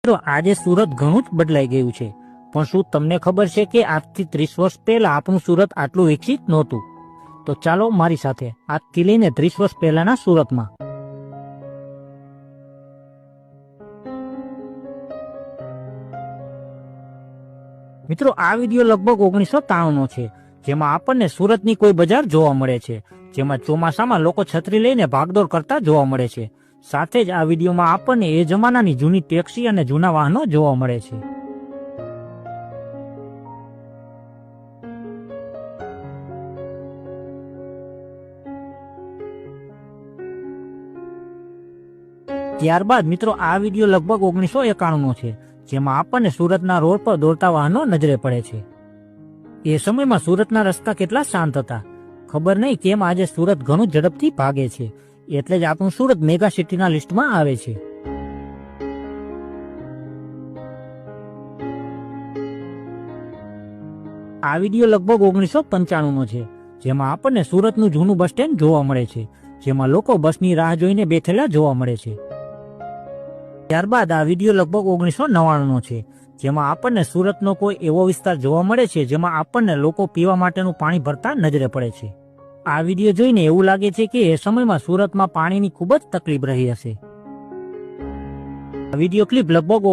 મિત્રો આજે સુરત ઘણું જ બદલાઈ ગયું છે, પણ શું તમને ખબર છે કે આજથી 30 વર્ષ પહેલા આપણું સુરત આટલું વિકસિત નહોતું? તો ચાલો મારી સાથે આજથી લઈને 30 વર્ષ પહેલાના સુરતમાં. મિત્રો આ વિડીયો લગભગ 1993 નો છે, જેમાં આપણને સુરતની કોઈ બજાર જોવા મળે છે, જેમાં ચોમાસામાં લોકો છત્રી લઈને ભાગદોડ કરતા જોવા મળે છે. સાથે જ આ વિડીયોમાં આપણને એ જમાનાની જૂની ટેક્સી અને જૂના વાહનો જોવા મળે છે. ત્યારબાદ મિત્રો આ વિડીયો લગભગ 1991 નો છે, જેમાં આપણને સુરતના રોડ પર દોડતા વાહનો નજરે પડે છે. એ સમયમાં સુરતના રસ્તા કેટલા શાંત હતા. ખબર નહીં કેમ આજે સુરત ઘણું ઝડપથી ભાગે છે, એટલે જ આપણું સુરત મેગા સિટીના લિસ્ટમાં આવે છે. આ વિડીયો લગભગ 1995 નો છે, જેમાં આપણને સુરતનું જૂનું બસ સ્ટેન્ડ જોવા મળે છે, જેમાં લોકો બસની રાહ જોઈને બેઠેલા જોવા મળે છે. ત્યારબાદ આ વિડીયો લગભગ 1999 નો છે, જેમાં આપણને સુરતનો કોઈ એવો વિસ્તાર જોવા મળે છે જેમાં આપણને લોકો પીવા માટેનું પાણી ભરતા નજરે પડે છે. આ વિડીયો જોઈને એવું લાગે છે કે એ સમયમાં સુરતમાં પાણીની ખૂબ જ તકલીફ રહી હશે. આ વિડીયો ક્લિપ લગભગ